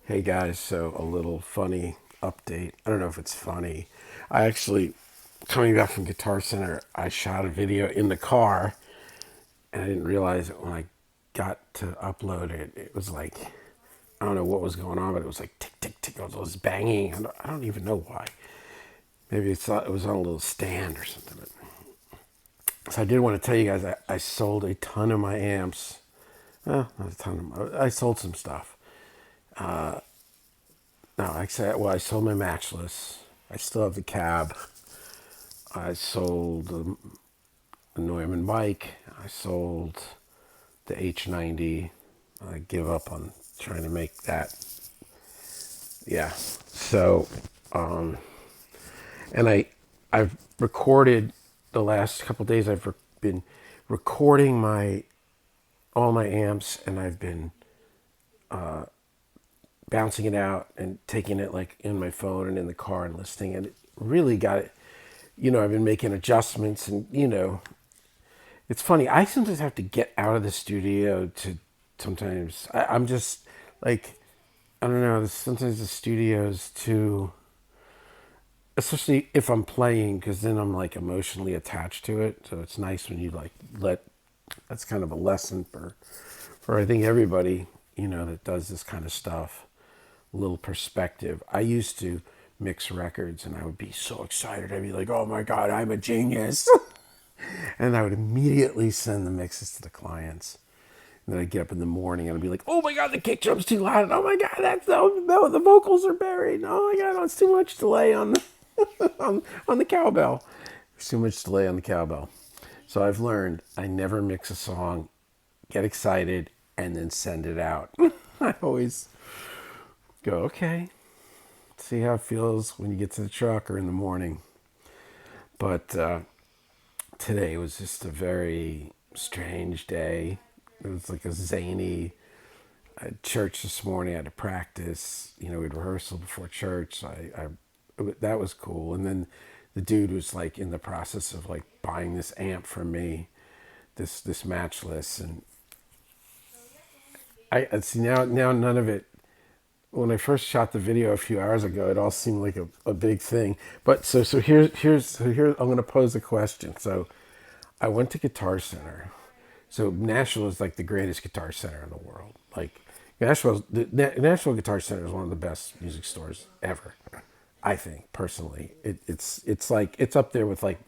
Hey guys, so a little funny update. I don't know if it's funny. I actually, coming back from Guitar Center, I shot a video in the car and I didn't realize it when I got to upload it. It was like, I don't know what was going on, but it was like tick, tick, tick. It was banging. I don't even know why. Maybe it was on a little stand or something. So I did want to tell you guys I sold a ton of my amps. Well, not a ton of I sold some stuff. No, I sold my Matchless. I still have the cab. I sold the Neumann mic. I sold the H90. I give up on trying to make that. Yeah. So, and I've recorded the last couple of days. Been recording my all my amps, and I've been bouncing it out and taking it like in my phone and in the car and listening. And it really got it. I've been making adjustments, and it's funny. I sometimes have to get out of the studio to sometimes. I'm just like, I don't know. Sometimes the studio's too, especially if I'm playing, because then I'm like emotionally attached to it. So it's nice when you like let. That's kind of a lesson for I think everybody that does this kind of stuff. A little perspective. I used to mix records, and I would be so excited. I'd be like, "Oh my god, I'm a genius!" And I would immediately send the mixes to the clients. And then I'd get up in the morning and I'd be like, "Oh my god, the kick drum's too loud! Oh my god, that's no, the vocals are buried! Oh my god, it's too much delay on the on the cowbell. There's too much delay on the cowbell." So I've learned I never mix a song, get excited, and then send it out. I always go, "Okay, see how it feels when you get to the truck or in the morning." But today was just a very strange day. It was like a zany. I had church this morning. I had to practice. We had rehearsal before church. That was cool. And then the dude was like in the process of like buying this amp from me, this Matchless, and I see now none of it. When I first shot the video a few hours ago, it all seemed like a big thing. But so here I'm going to pose a question. So I went to Guitar Center. So Nashville is like the greatest guitar center in the world. Like Nashville Guitar Center is one of the best music stores ever. I think personally, it's like it's up there with like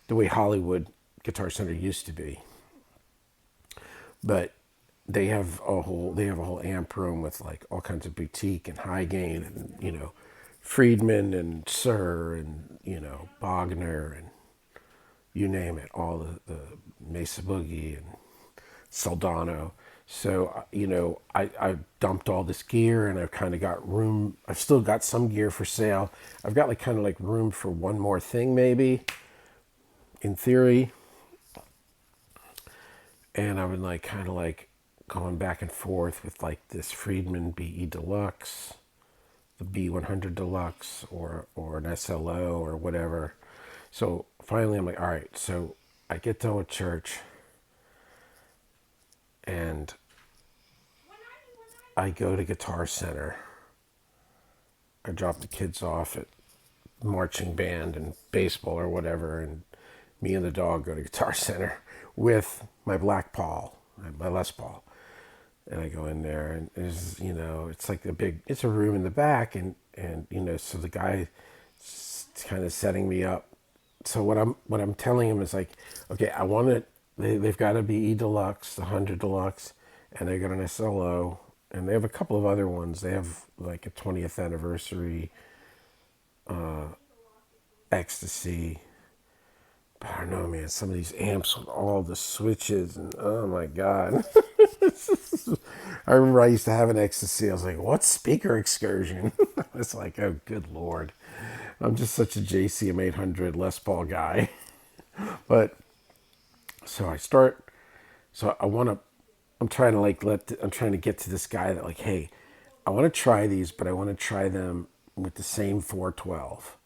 the way Hollywood Guitar Center used to be. But they have a whole amp room with like all kinds of boutique and high gain, and Friedman and Sir, and Bogner, and you name it, all the Mesa Boogie and Soldano. So I dumped all this gear, and I've kind of got room. I've still got some gear for sale. I've got like kind of like room for one more thing maybe, in theory. And I've been like kind of like going back and forth with like this Friedman BE Deluxe, the B100 Deluxe, or an SLO or whatever. So finally I'm like, all right. So I get done with church, and I go to Guitar Center. I drop the kids off at marching band and baseball or whatever, and me and the dog go to Guitar Center with my Black Paul, my Les Paul. And I go in there, and it's like it's a room in the back, and so the guy kind of setting me up. So what I'm telling him is like, okay, I want it. They've got to be E Deluxe, the 100 Deluxe, and they got an SLO, and they have a couple of other ones. They have like a 20th anniversary Ecstasy. But I don't know, man. Some of these amps with all the switches, and oh my god. I remember I used to have an Ecstasy. I was like, what speaker excursion? It's like, oh, good lord. I'm just such a JCM 800 Les Paul guy. But so I start, so I want to, I'm trying to get to this guy that like, hey, I want to try these, but I want to try them with the same 412.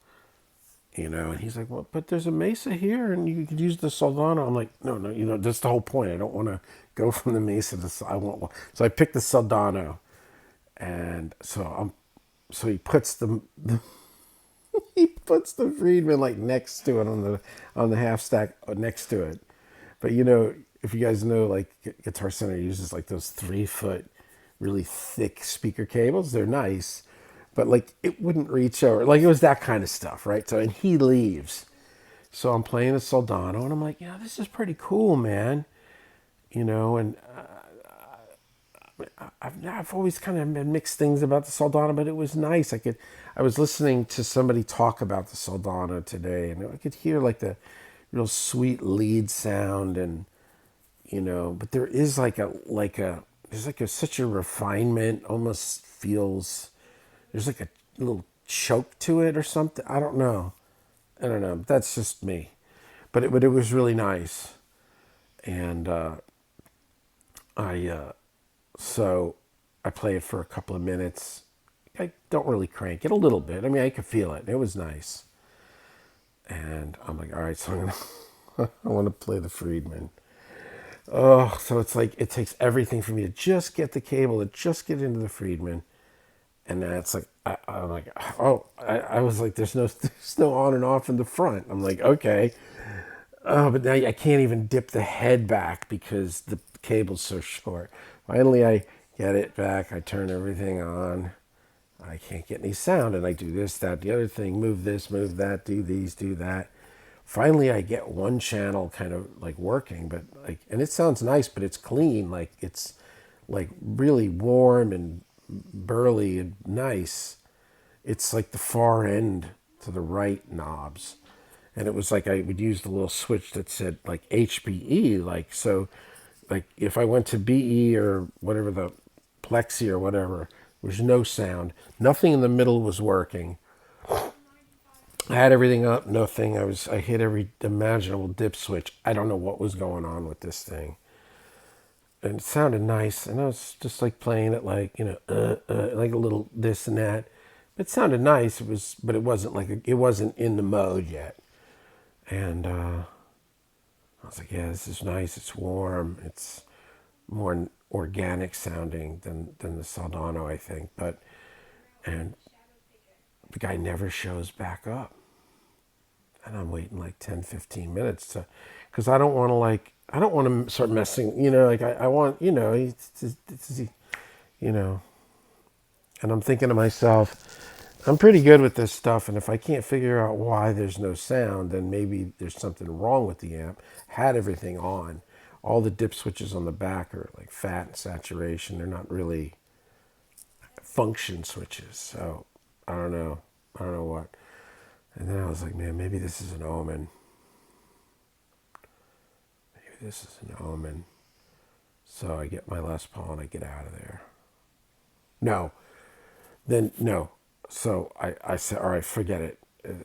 And he's like, well, but there's a Mesa here, and you could use the Soldano. I'm like, no, that's the whole point. I don't want to go from the Mesa to I want one. So I picked the Soldano, And so he puts the Friedman like next to it on the half stack next to it. But if you guys know, like Guitar Center uses like those 3 foot, really thick speaker cables. They're nice, but like it wouldn't reach over. Like it was that kind of stuff, right? So and he leaves. So I'm playing a Soldano, and I'm like, yeah, this is pretty cool, man. And I've always kind of had mixed things about the Soldano, but it was nice. I was listening to somebody talk about the Soldano today, and I could hear like the real sweet lead sound, and but there is there's such a refinement. Almost feels there's like a little choke to it or something. I don't know. That's just me, but it was really nice, and I so I play it for a couple of minutes. I don't really crank it a little bit. I mean, I could feel it. It was nice, and I'm like, all right, so I want to play the Friedman. Oh, so it's like it takes everything for me to just get the cable, to just get into the Friedman, and then it's like I'm like, oh, I was like, there's no on and off in the front. I'm like, okay, oh, but now I can't even dip the head back because the cable's so short. Finally, I get it back. I turn everything on. I can't get any sound, and I do this, that, the other thing, move this, move that, do these, do that. Finally, I get one channel kind of like working, but like, and it sounds nice, but it's clean. Like it's like really warm and burly and nice. It's like the far end to the right knobs. And it was like I would use the little switch that said like HBE, like so like if I went to BE or whatever, the Plexi or whatever, there was no sound. Nothing in the middle was working. I had everything up, nothing. I hit every imaginable dip switch. I don't know what was going on with this thing. And it sounded nice, and I was just like playing it like, like a little this and that. It sounded nice. But it wasn't it wasn't in the mode yet. And I was like, yeah, this is nice. It's warm. It's more organic sounding than the Soldano, I think. And the guy never shows back up. And I'm waiting like 10, 15 minutes because I don't want to start messing, like I want, you know, and I'm thinking to myself, I'm pretty good with this stuff. And if I can't figure out why there's no sound, then maybe there's something wrong with the amp. Had everything on. All the dip switches on the back are like fat and saturation. They're not really function switches. So I don't know. I don't know what. And then I was like, man, maybe this is an omen. Maybe this is an omen. So I get my Les Paul and I get out of there. No. Then, no. So I said, all right, forget it.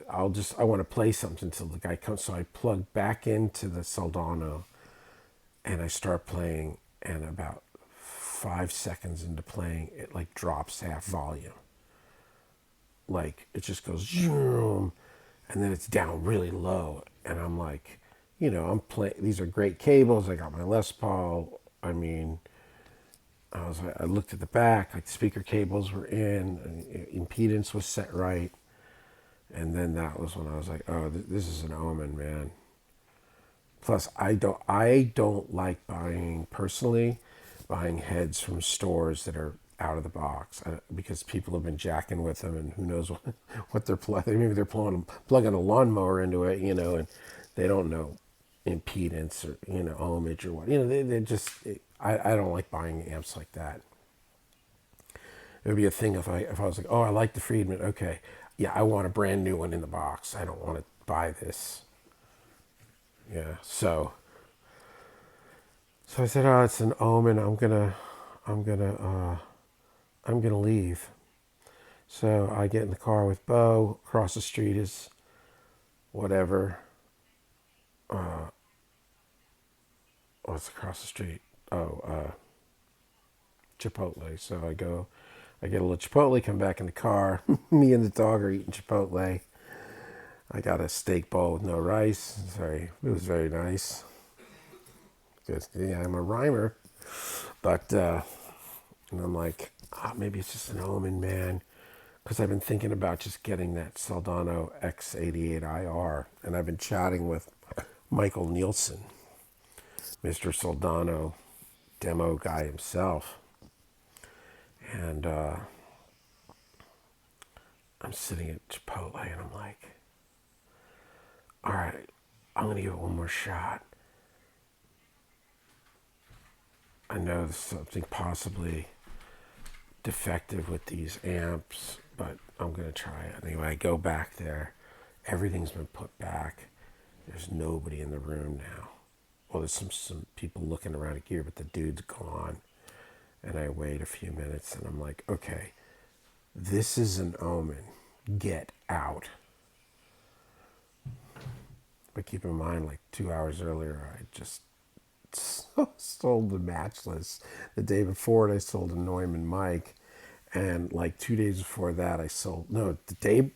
I want to play something until the guy comes. So I plug back into the Soldano and I start playing. And about 5 seconds into playing, it like drops half volume. Like it just goes zoom, and then it's down really low. And I'm like, I'm playing. These are great cables. I got my Les Paul. I mean, I looked at the back, like the speaker cables were in, impedance was set right. And then that was when I was like, oh, this is an omen, man. Plus, I don't like buying heads from stores that are out of the box because people have been jacking with them, and who knows what they're plugging. Maybe they're plugging a lawnmower into it, and they don't know impedance or ohmage or what. They just I don't like buying amps like that. It would be a thing if I was like, oh, I like the Friedman. Okay, yeah, I want a brand new one in the box. I don't want to buy this. Yeah, so I said, oh, it's an omen. I'm gonna leave. So I get in the car with Bo. Across the street is whatever. What's across the street? Oh, Chipotle. So I get a little Chipotle, come back in the car. Me and the dog are eating Chipotle. I got a steak bowl with no rice. It was very nice. Because, yeah, I'm a rhymer. But, and I'm like, maybe it's just an omen, man. Because I've been thinking about just getting that Soldano X88IR, and I've been chatting with Michael Nielsen, Mr. Soldano demo guy himself, and I'm sitting at Chipotle, and I'm like, all right, I'm gonna give it one more shot. I know there's something possibly defective with these amps, but I'm gonna try it anyway. I go back there, everything's been put back. There's nobody in the room now. Well, there's some people looking around at gear, but the dude's gone. And I wait a few minutes, and I'm like, okay, this is an omen. Get out. But keep in mind, like 2 hours earlier, I just sold the Matchless. The day before it, I sold a Neumann mic. And like 2 days before that, I sold,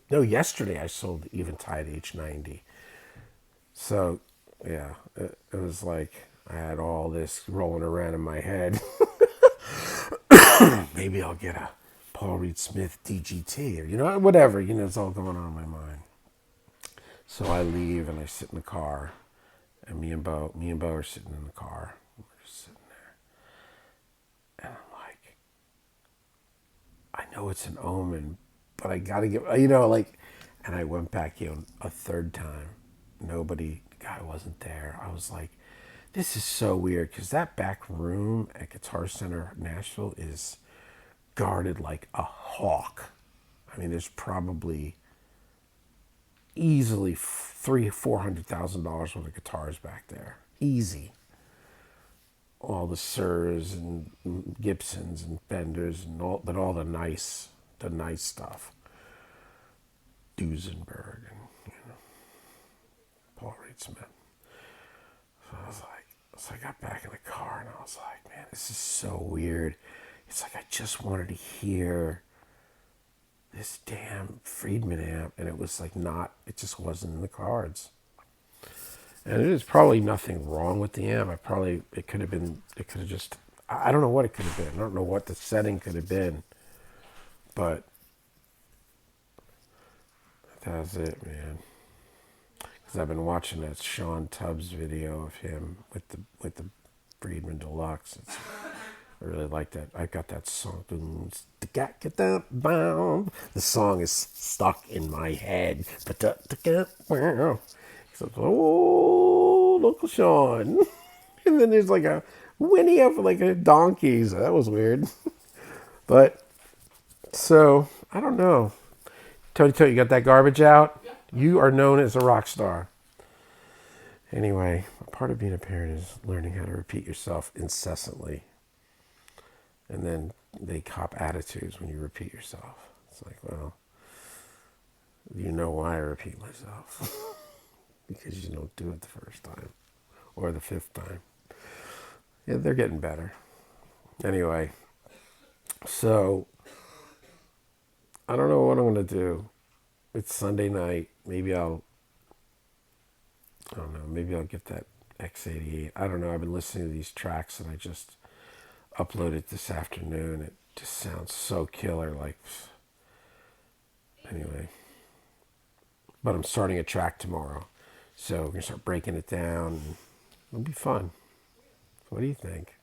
yesterday I sold the Eventide H90. So, yeah, it was like I had all this rolling around in my head. Maybe I'll get a Paul Reed Smith DGT, or, whatever. It's all going on in my mind. So I leave and I sit in the car, and me and Bo are sitting in the car. We're just sitting there, and I'm like, I know it's an omen, but I gotta get, and I went back in a third time. Nobody, the guy wasn't there. I was like, this is so weird, because that back room at Guitar Center Nashville is guarded like a hawk. I mean, there's probably easily $400,000 worth of guitars back there. Easy. All the Surs and Gibsons and Fenders and all, but all the nice stuff. Duesenberg and Paul Reed Smith. So I got back in the car and I was like, man, this is so weird. It's like I just wanted to hear this damn Friedman amp, and it was like it just wasn't in the cards. And there's probably nothing wrong with the amp. It could have just, I don't know what it could have been. I don't know what the setting could have been, but that's it, man. Because I've been watching that Sean Tubbs video of him with the Friedman Deluxe. I really like that. I got that song. The song is stuck in my head. So, oh, Uncle Sean. And then there's like a whinny up like a donkey. So that was weird. But, so, I don't know. Tony, you got that garbage out? Yeah. You are known as a rock star. Anyway, part of being a parent is learning how to repeat yourself incessantly. And then they cop attitudes when you repeat yourself. It's like, well, you know why I repeat myself. Because you don't do it the first time. Or the fifth time. Yeah, they're getting better. Anyway, so I don't know what I'm going to do. It's Sunday night. Maybe I don't know, maybe I'll get that X88. I don't know. I've been listening to these tracks and I just uploaded this afternoon. It just sounds so killer. Like, anyway. But I'm starting a track tomorrow. So we're going to start breaking it down. It'll be fun. What do you think?